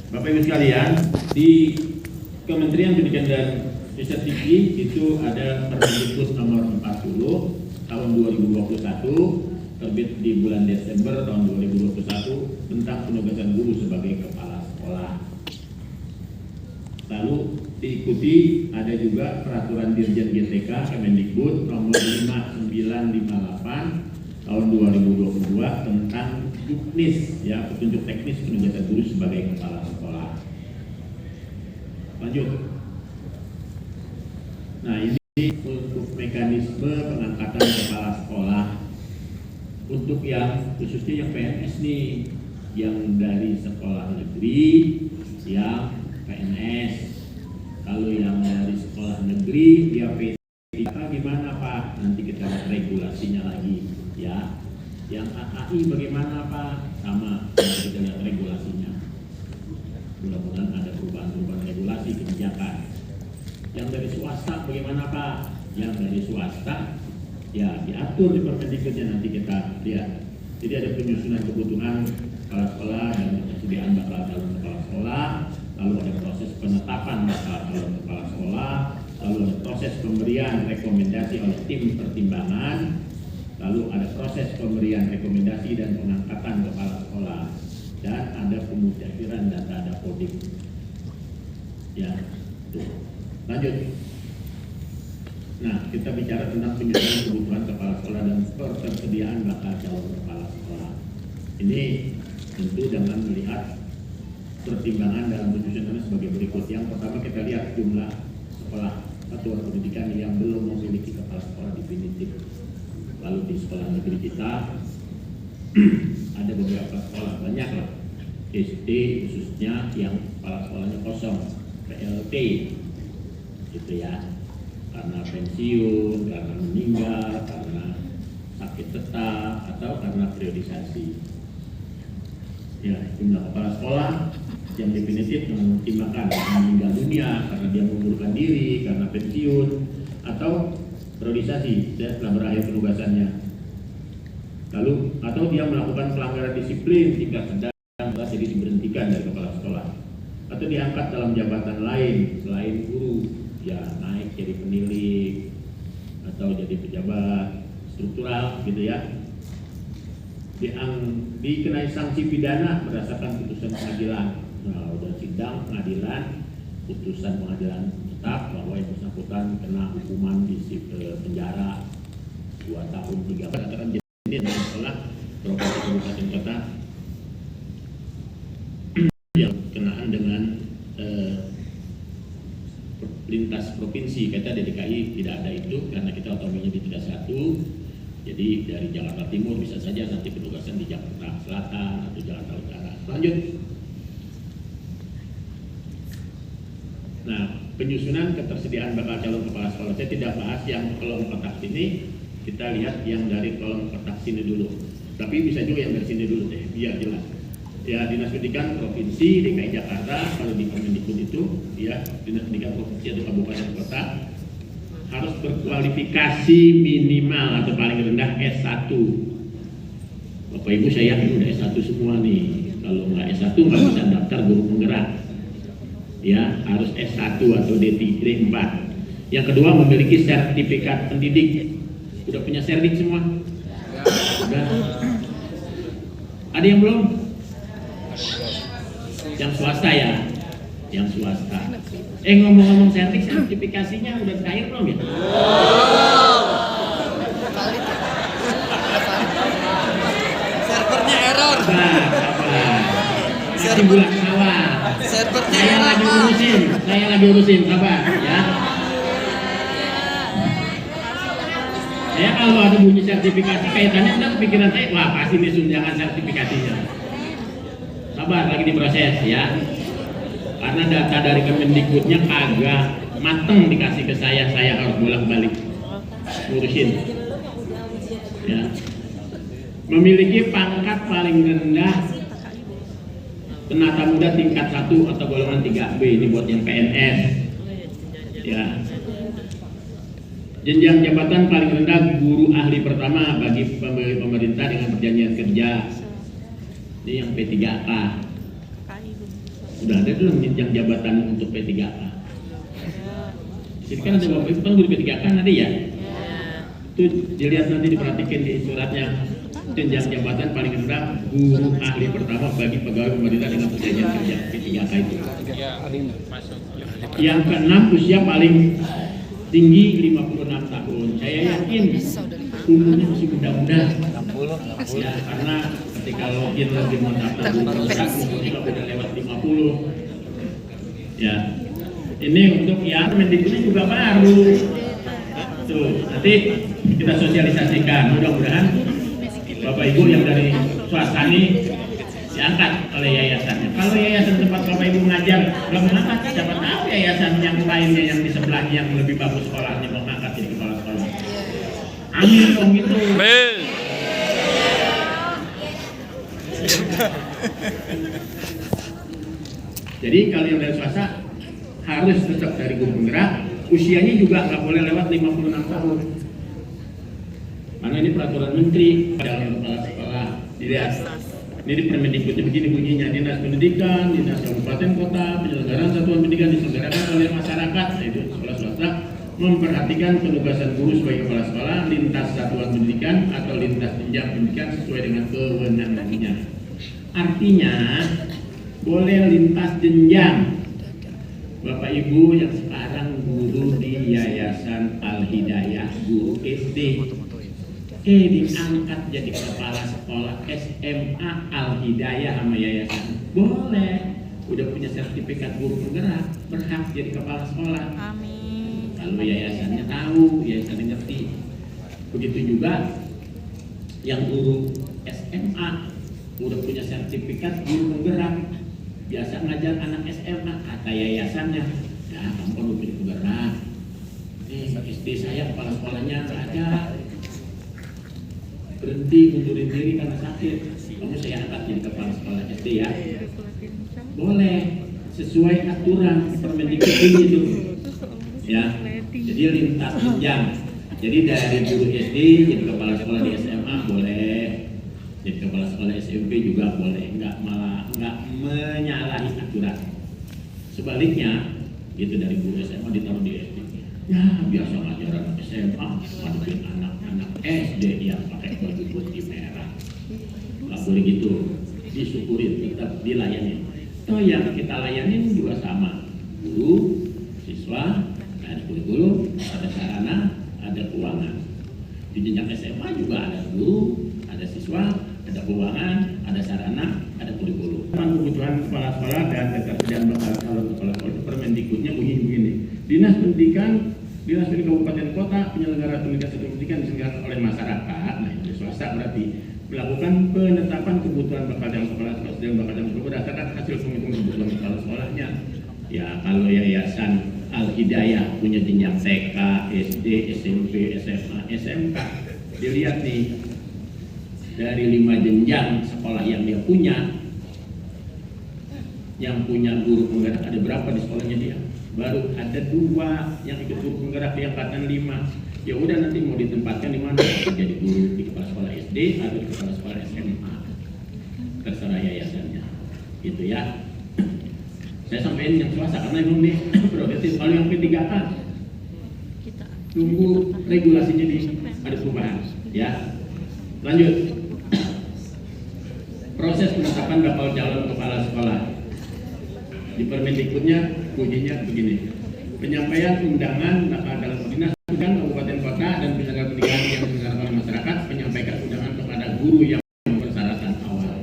Bapak Ibu sekalian, di Kementerian Pendidikan dan Riset Tinggi itu ada Permendikbud nomor 40 tahun 2021 terbit di bulan Desember tahun 2021 tentang penugasan guru sebagai kepala sekolah. Lalu diikuti ada juga peraturan Dirjen GTK Kemendikbud nomor 5958 tahun 2022 tentang juknis, ya, petunjuk teknis penugasan guru sebagai kepala sekolah. Lanjut. Nah, ini untuk mekanisme pengangkatan kepala sekolah untuk yang khususnya yang PNS nih, yang dari sekolah negeri, yang PNS. Kalau yang dari sekolah negeri dia P3 gimana Pak? Nanti kita lihat regulasinya lagi, ya. Yang AKI bagaimana Pak? Sama, nanti kita lihat regulasinya. Mudah-mudahan ada perubahan-perubahan regulasi kebijakan. Yang dari swasta bagaimana Pak? Yang dari swasta ya diatur di Permendikbudnya, nanti kita lihat. Jadi ada penyusunan kebutuhan kepala sekolah dan ketersediaan bakal calon kepala sekolah, lalu ada proses penetapan bakal calon kepala sekolah, lalu ada proses pemberian rekomendasi oleh tim pertimbangan, lalu ada proses pemberian rekomendasi dan pengangkatan kepala sekolah, dan ada pemutakhiran data dapodik. Ya, tuh. Lanjut. Nah, kita bicara tentang penyusunan kebutuhan kepala sekolah dan ketersediaan bakal calon kepala sekolah. Ini tentu dengan melihat pertimbangan dalam penyusunannya sebagai berikut. Yang pertama kita lihat jumlah sekolah satuan pendidikan yang belum memiliki kepala sekolah definitif. Lalu di sekolah negeri kita ada beberapa sekolah, banyak lah, SD khususnya yang kepala sekolahnya kosong, PLT, gitu ya, karena pensiun, karena meninggal, karena sakit tetap, atau karena periodisasi. Ya, jumlah kepala sekolah yang definitif mempertimbangkan meninggal dunia karena dia mengundurkan diri, karena pensiun, atau periodisasi setelah berakhir penugasannya. Lalu atau dia melakukan pelanggaran disiplin tingkat sedang jadi diberhentikan dari kepala sekolah, atau diangkat dalam jabatan lain selain guru, ya naik jadi penilik atau jadi pejabat struktural, gitu ya. Dikenai sanksi pidana berdasarkan putusan pengadilan. Nah, udah sidang pengadilan, putusan pengadilan tetap bahwa yang bersangkutan kena hukuman di penjara 2 tahun 3 bulan. Katakan jadi dalam sekolah provinsi kabupaten kota yang kenaan dengan lintas provinsi. Kita di DKI tidak ada itu karena kita otonominya di tingkat 1. Jadi dari Jakarta Timur bisa saja nanti penugasan di Jakarta Selatan atau Jakarta Utara. Lanjut. Nah, penyusunan ketersediaan bakal calon kepala sekolah. Saya tidak bahas yang kolom kotak sini. Kita lihat yang dari kolom kotak sini dulu. Tapi bisa juga yang dari sini dulu deh, biar jelas. Ya, Dinas Pendidikan Provinsi DKI Jakarta, kalau di Kemendikbud itu, ya, Dinas Pendidikan Provinsi atau Kabupaten Kota harus berkualifikasi minimal atau paling rendah S1. Bapak Ibu saya yakin udah S1 semua nih. Kalau nggak S1 nggak bisa daftar guru penggerak. Ya, harus S1 atau D3, D4. Yang kedua memiliki sertifikat pendidik. Udah punya serdik semua? Udah. Ada yang belum? Yang swasta ya? Yang swasta. Ngomong-ngomong sertifikasinya udah cair belum ya? Servernya error. Masih bulan awal. Servernya Saya lagi urusin, sabar ya. Saya kalau ada bunyi sertifikasi kaitannya udah kepikiran saya, wah pasti ini tunjangan sertifikasinya. Sabar, lagi diproses ya. Karena data dari Kemendikbudnya kagak mateng dikasih ke saya harus bolak-balik ngurusin. Ya. Memiliki pangkat paling rendah penata muda tingkat 1 atau golongan 3B, ini buat yang PNS. Ya. Jenjang jabatan paling rendah guru ahli pertama bagi pemerintah dengan perjanjian kerja. Ini yang P3K. Udah ada belum jenjang jabatan untuk P3K? Jadi kan ada Bapak Ibu kan guru P3K kan ada ya? Itu dilihat nanti diperhatikan di suratnya. Jenjang jabatan paling rendah guru ahli pertama bagi pegawai pemerintah dengan perjanjian kerja P3K itu. Yang keenam usia paling tinggi 56 tahun. Saya yakin umurnya masih muda-muda. Ya, karena ketika login mendaftar guru penggerak umurnya udah lewat 50. Ya. Ini untuk yang Mendikbudnya juga baru. Tuh, nanti kita sosialisasikan. Mudah-mudahan Bapak Ibu yang dari swasta ini diangkat oleh yayasannya. Kalau yayasan tempat Bapak Ibu ngajar belum mengangkat, siapa tahu yayasan yang lainnya yang di sebelahnya yang lebih bagus sekolahnya mau mengangkat jadi kepala sekolah. Amin dong gitu. Jadi kalau yang dari swasta harus tetap dari guru penggerak, usianya juga nggak boleh lewat 56 tahun. Karena ini peraturan menteri dalam kepala sekolah. Dilihat. Ini di Permendikbudnya begini bunyinya, Dinas Pendidikan, Dinas Kabupaten Kota, penyelenggaraan satuan pendidikan diselenggarakan oleh masyarakat, yaitu sekolah swasta, memperhatikan penugasan guru sebagai kepala sekolah, lintas satuan pendidikan atau lintas jenjang pendidikan sesuai dengan kewenangannya. Artinya boleh lintas jenjang. Bapak Ibu yang sekarang guru di Yayasan Al-Hidayah, guru SD, diangkat jadi kepala sekolah SMA Al-Hidayah sama yayasan, boleh, udah punya sertifikat guru penggerak, berhak jadi kepala sekolah. Amin. Kalau yayasannya tahu, yayasannya ngerti. Begitu juga yang guru SMA udah punya sertifikat guru penggerak, biasa ngajar anak SMA, kata yayasannya, ya kamu kan udah penggerak, SD saya kepala sekolahnya nggak ada, berhenti mundurin diri karena sakit, kamu saya angkat jadi kepala sekolah SD ya, boleh sesuai aturan Permendikbud itu ya. Jadi lintas jenjang, jadi dari guru SD jadi kepala sekolah di SMA boleh, jadi kepala sekolah SMP juga boleh, nggak menyalahi aturan. Sebaliknya gitu, dari guru SMA ditaruh di SD, ya biasa ngajar anak SMA, ngadepin anak-anak SD yang pakai baju putih merah, nggak boleh gitu. Disyukurin, tetap dilayani. Toh yang kita layanin juga sama, guru, siswa, ada guru, ada sarana, ada keuangan. Di jenjang SMA juga ada guru, ada siswa, ada keuangan, ada sarana, ada kurikulum. Kebutuhan kepala sekolah dan ketersediaan bakal calon kepala sekolah, Permendikbudnya bunyi begini. Dinas Pendidikan Kabupaten Kota, penyelenggara pendidikan satuan pendidikan diselenggarakan oleh masyarakat, nah itu swasta berarti, melakukan penetapan kebutuhan bakal calon kepala sekolah dan bakal calon sekolah berdasarkan hasil penghitungan kebutuhan kepala sekolahnya. Ya kalau yayasan Al-Hidayah punya jenjang TK, SD, SMP, SMA, SMK, dilihat nih dari 5 jenjang sekolah yang dia punya, yang punya guru penggerak ada berapa di sekolahnya dia? Baru ada 2 yang ikut guru penggerak di angkatan 5. Ya udah, nanti mau ditempatkan di mana? Jadi guru di kepala sekolah SD atau di kepala sekolah SMA, terserah yayasannya, gitu ya. Saya sampaikan yang swasta karena emang nih prerogatif. Kalau yang P3K tunggu regulasinya ada perubahan, ya. Lanjut. Proses penetapan bakal calon kepala sekolah di Permendikbudnya bunyinya begini. Penyampaian undangan bakal calon dinas kabupaten kota dan penyelenggara pendidikan yang diselenggarakan oleh masyarakat, menyampaikan undangan kepada guru yang persyaratan awal.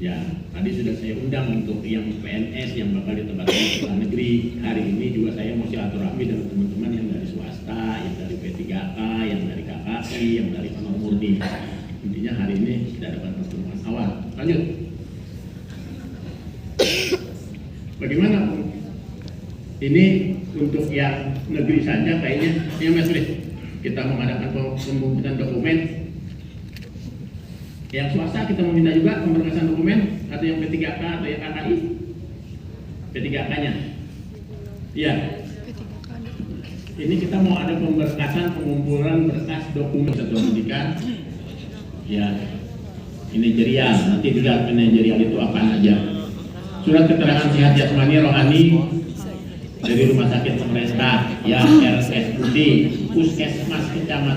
Ya, tadi sudah saya undang untuk yang PNS yang bakal ditempatkan di luar negeri. Hari ini juga saya mau silaturahmi dengan teman-teman yang dari swasta, yang dari P3K, yang dari KKI, yang dari Honor Murni. Intinya hari ini kita dapat pertemuan awal. Lanjut. Bagaimana? Ini untuk yang negeri saja kayaknya yang sulit. Kita mengadakan pembuatan dokumen. Yang swasta kita meminta juga pemberkasan dokumen, atau yang P3K atau yang KKI. P3K-nya. Iya. Ini kita mau ada pemberkasan pengumpulan berkas dokumen satuan pendidikan. Ya, manajerial. Nanti dilihat manajerial itu apa aja. surat keterangan sehat jasmani rohani dari rumah sakit pemerintah ya RSUD Puskesmas Kecamatan